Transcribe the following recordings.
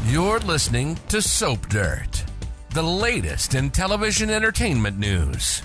You're listening to Soap Dirt, the latest in television entertainment news.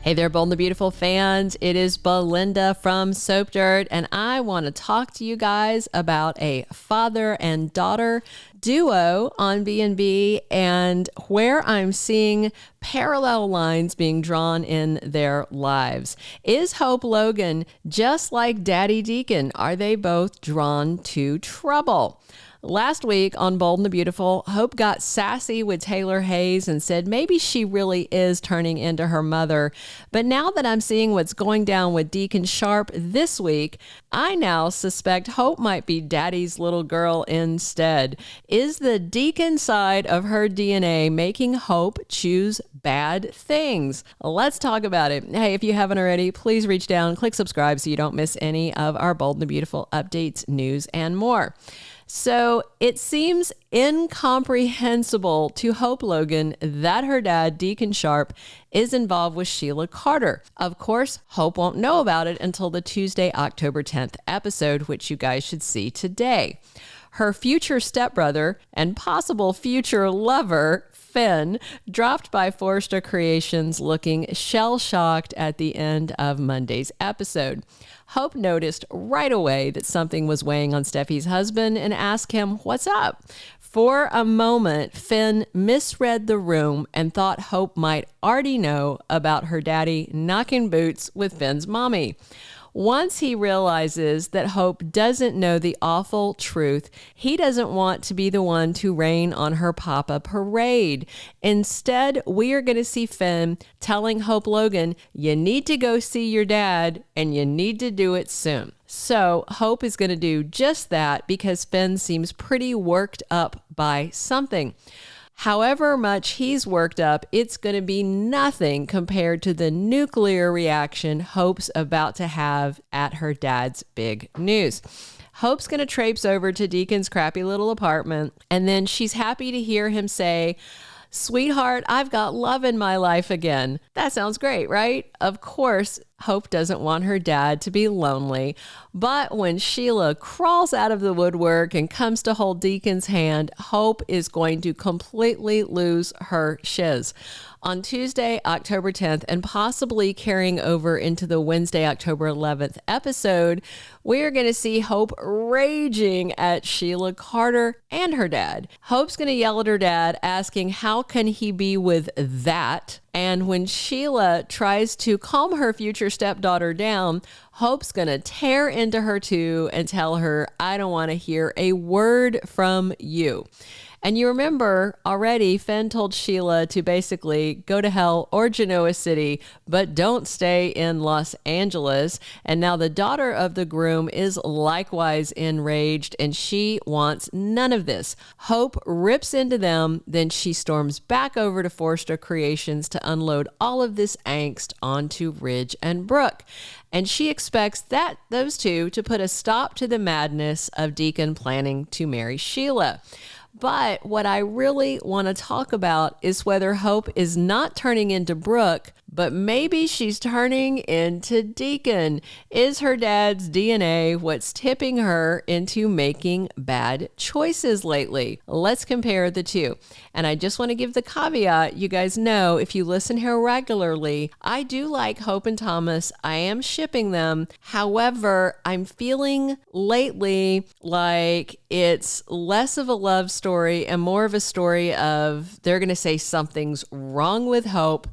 Hey there, Bold and the Beautiful fans. It is Belinda from Soap Dirt, and I want to talk to you guys about a father and daughter duo on B&B and where I'm seeing parallel lines being drawn in their lives. Is Hope Logan just like Daddy Deacon? Are they both drawn to trouble? Last week on Bold and the Beautiful, Hope got sassy with Taylor Hayes and said maybe she really is turning into her mother. But now that I'm seeing what's going down with Deacon Sharpe this week, I now suspect Hope might be Daddy's little girl instead. Is the Deacon side of her DNA making Hope choose bad things? Let's talk about it. Hey, if you haven't already, please reach down, click subscribe so you don't miss any of our Bold and the Beautiful updates, news, and more. So it seems incomprehensible to Hope Logan that her dad, Deacon Sharpe, is involved with Sheila Carter. Of course, Hope won't know about it until the Tuesday, October 10th episode, which you guys should see today. Her future stepbrother and possible future lover, Finn, dropped by Forrester Creations looking shell-shocked at the end of Monday's episode. Hope noticed right away that something was weighing on Steffi's husband and asked him, "What's up?" For a moment, Finn misread the room and thought Hope might already know about her daddy knocking boots with Finn's mommy. Once he realizes that Hope doesn't know the awful truth, he doesn't want to be the one to rain on her Papa parade. Instead, we are going to see Finn telling Hope Logan, "You need to go see your dad and you need to do it soon." So Hope is going to do just that because Finn seems pretty worked up by something. However much he's worked up, it's going to be nothing compared to the nuclear reaction Hope's about to have at her dad's big news. Hope's going to traipse over to Deacon's crappy little apartment, and then she's happy to hear him say, "Sweetheart, I've got love in my life again." That sounds great, right? Of course, Hope doesn't want her dad to be lonely. But when Sheila crawls out of the woodwork and comes to hold Deacon's hand, Hope is going to completely lose her shiz. On Tuesday, October 10th, and possibly carrying over into the Wednesday, October 11th episode, we're going to see Hope raging at Sheila Carter and her dad. Hope's going to yell at her dad, asking how can he be with that? And when Sheila tries to calm her future stepdaughter down, Hope's going to tear into her too and tell her, "I don't want to hear a word from you." And you remember already, Finn told Sheila to basically go to hell or Genoa City, but don't stay in Los Angeles. And now the daughter of the groom is likewise enraged, and she wants none of this. Hope rips into them, then she storms back over to Forrester Creations to unload all of this angst onto Ridge and Brooke. And she expects those two to put a stop to the madness of Deacon planning to marry Sheila. But what I really want to talk about is whether Hope is not turning into Brooke, but maybe she's turning into Deacon. Is her dad's DNA what's tipping her into making bad choices lately? Let's compare the two. And I just want to give the caveat, you guys know, if you listen here regularly, I do like Hope and Thomas. I am shipping them. However, I'm feeling lately like it's less of a love story and more of a story of they're going to say something's wrong with Hope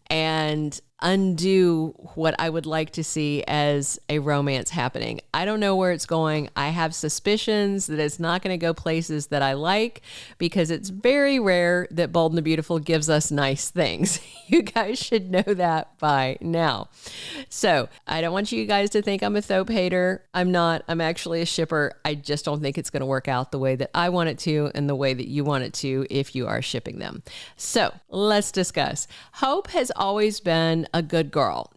and undo what I would like to see as a romance happening. I don't know where it's going. I have suspicions that it's not going to go places that I like because it's very rare that Bold and the Beautiful gives us nice things. You guys should know that by now. So I don't want you guys to think I'm a Thope hater. I'm not. I'm actually a shipper. I just don't think it's going to work out the way that I want it to and the way that you want it to if you are shipping them. So let's discuss. Hope has always been been a good girl,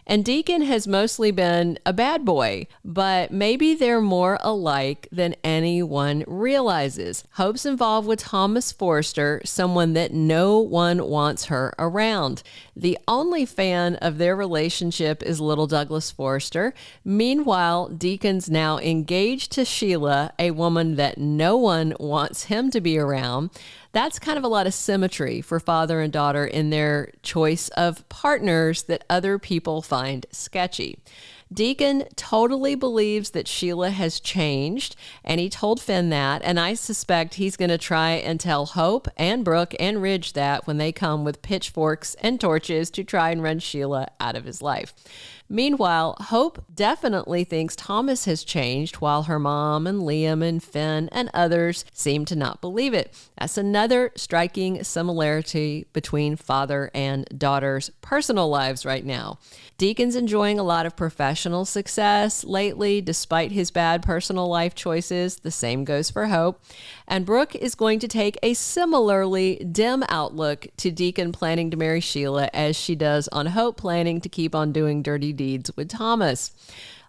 and Deacon has mostly been a bad boy, but maybe they're more alike than anyone realizes. Hope's involved with Thomas Forrester, someone that no one wants her around. The only fan of their relationship is little Douglas Forrester. Meanwhile, Deacon's now engaged to Sheila, a woman that no one wants him to be around. That's kind of a lot of symmetry for father and daughter in their choice of partners that other people find sketchy. Deacon totally believes that Sheila has changed, and he told Finn that, and I suspect he's going to try and tell Hope and Brooke and Ridge that when they come with pitchforks and torches to try and run Sheila out of his life. Meanwhile, Hope definitely thinks Thomas has changed, while her mom and Liam and Finn and others seem to not believe it. That's another striking similarity between father and daughter's personal lives right now. Deacon's enjoying a lot of professional success lately, despite his bad personal life choices. The same goes for Hope. And Brooke is going to take a similarly dim outlook to Deacon planning to marry Sheila as she does on Hope planning to keep on doing dirty deeds with Thomas.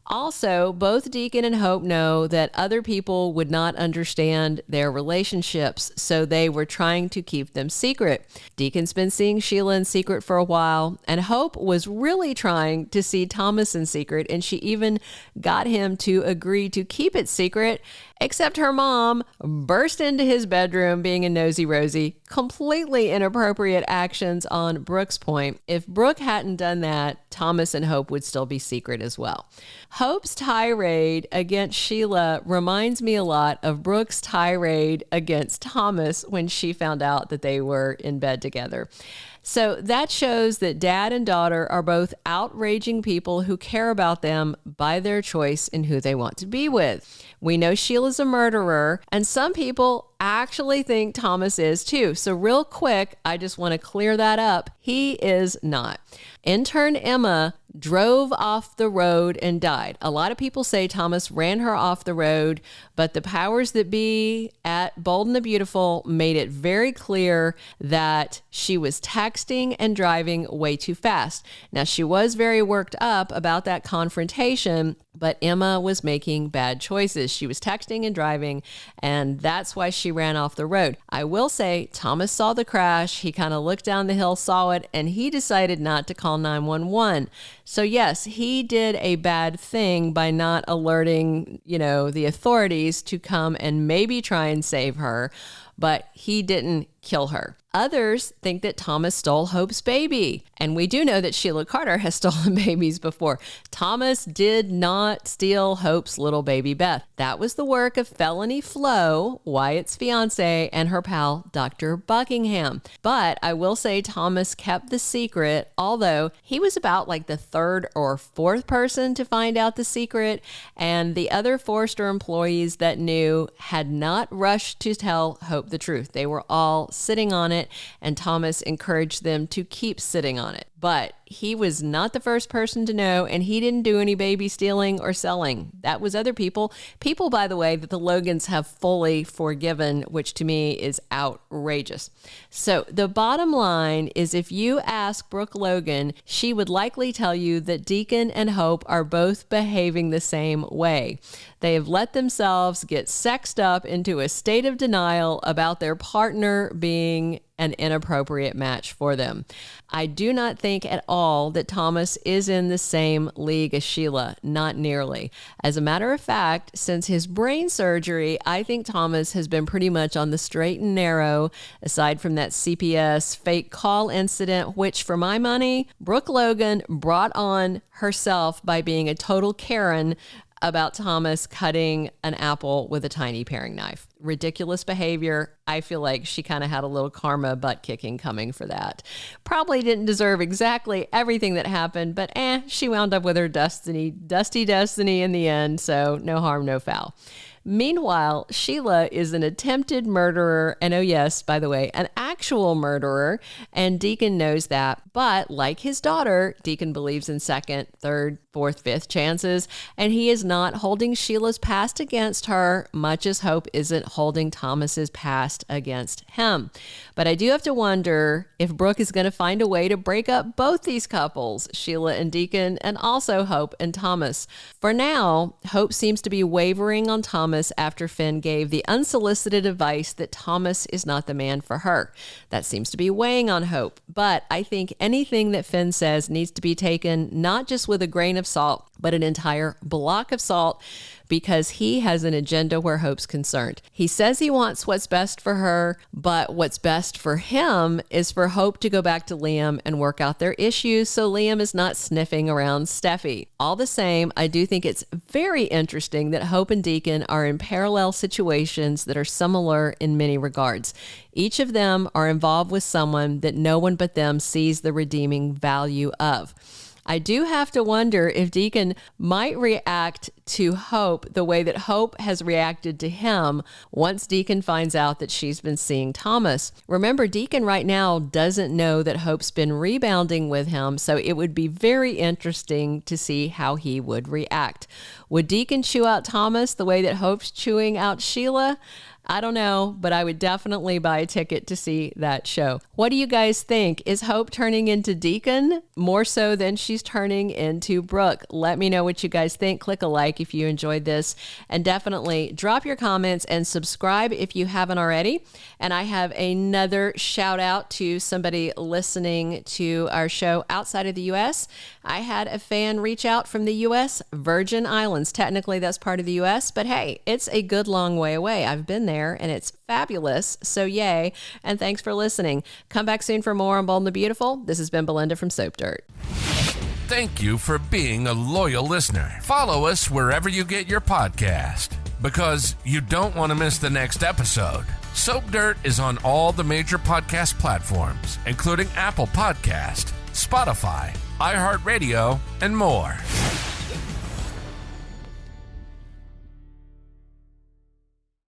Also, both Deacon and Hope know that other people would not understand their relationships, so they were trying to keep them secret. Deacon's been seeing Sheila in secret for a while, and Hope was really trying to see Thomas in secret, and she even got him to agree to keep it secret, except her mom burst into his bedroom being a nosy Rosie. Completely inappropriate actions on Brooke's point. If Brooke hadn't done that, Thomas and Hope would still be secret as well. Hope's tirade against Sheila reminds me a lot of Brooke's tirade against Thomas when she found out that they were in bed together. So that shows that dad and daughter are both outraging people who care about them by their choice in who they want to be with. We know Sheila's a murderer, and some people actually think Thomas is too. So real quick, I just want to clear that up. He is not. Intern Emma drove off the road and died. A lot of people say Thomas ran her off the road, but the powers that be at Bold and the Beautiful made it very clear that she was texting and driving way too fast. Now, she was very worked up about that confrontation, but Emma was making bad choices. She was texting and driving, and that's why she ran off the road. I will say Thomas saw the crash. He kind of looked down the hill, saw it, and he decided not to call 911. So yes, he did a bad thing by not alerting, the authorities to come and maybe try and save her, but he didn't kill her. Others think that Thomas stole Hope's baby. And we do know that Sheila Carter has stolen babies before. Thomas did not steal Hope's little baby Beth. That was the work of Felony Flo, Wyatt's fiance, and her pal, Dr. Buckingham. But I will say Thomas kept the secret, although he was about like the third or fourth person to find out the secret. And the other Forrester employees that knew had not rushed to tell Hope the truth. They were all sitting on it, and Thomas encouraged them to keep sitting on it. But he was not the first person to know, and he didn't do any baby stealing or selling. That was other people. People, by the way, that the Logans have fully forgiven, which to me is outrageous. So the bottom line is, if you ask Brooke Logan, she would likely tell you that Deacon and Hope are both behaving the same way. They have let themselves get sexed up into a state of denial about their partner being an inappropriate match for them. I do not think at all that Thomas is in the same league as Sheila, not nearly. As a matter of fact, since his brain surgery, I think Thomas has been pretty much on the straight and narrow, aside from that CPS fake call incident, which for my money, Brooke Logan brought on herself by being a total Karen about Thomas cutting an apple with a tiny paring knife. Ridiculous behavior. I feel like she kind of had a little karma butt kicking coming for that. Probably didn't deserve exactly everything that happened, but she wound up with her dusty destiny in the end, so no harm, no foul. Meanwhile, Sheila is an attempted murderer, and oh yes, by the way, an actual murderer, and Deacon knows that. But like his daughter, Deacon believes in second, third, fourth, fifth chances, and he is not holding Sheila's past against her, much as Hope isn't holding Thomas's past against him. But I do have to wonder if Brooke is going to find a way to break up both these couples, Sheila and Deacon, and also Hope and Thomas. For now, Hope seems to be wavering on Thomas after Finn gave the unsolicited advice that Thomas is not the man for her. That seems to be weighing on Hope, but I think anything that Finn says needs to be taken not just with a grain of salt, but an entire block of salt, because he has an agenda where Hope's concerned. He says he wants what's best for her, but what's best for him is for Hope to go back to Liam and work out their issues so Liam is not sniffing around Steffi. All the same, I do think it's very interesting that Hope and Deacon are in parallel situations that are similar in many regards. Each of them are involved with someone that no one but them sees the redeeming value of. I do have to wonder if Deacon might react to Hope the way that Hope has reacted to him once Deacon finds out that she's been seeing Thomas. Remember, Deacon right now doesn't know that Hope's been rebounding with him, so it would be very interesting to see how he would react. Would Deacon chew out Thomas the way that Hope's chewing out Sheila? I don't know, but I would definitely buy a ticket to see that show. What do you guys think? Is Hope turning into Deacon more so than she's turning into Brooke? Let me know what you guys think. Click a like if you enjoyed this, and definitely drop your comments and subscribe if you haven't already. And I have another shout out to somebody listening to our show outside of the U.S. I had a fan reach out from the U.S. Virgin Islands. Technically, that's part of the U.S., but hey, it's a good long way away. I've been there and it's fabulous. So yay. And thanks for listening. Come back soon for more on Bold and the Beautiful. This has been Belinda from Soap Dirt. Thank you for being a loyal listener. Follow us wherever you get your podcast, because you don't want to miss the next episode. Soap Dirt is on all the major podcast platforms, including Apple Podcast, Spotify, iHeartRadio, and more.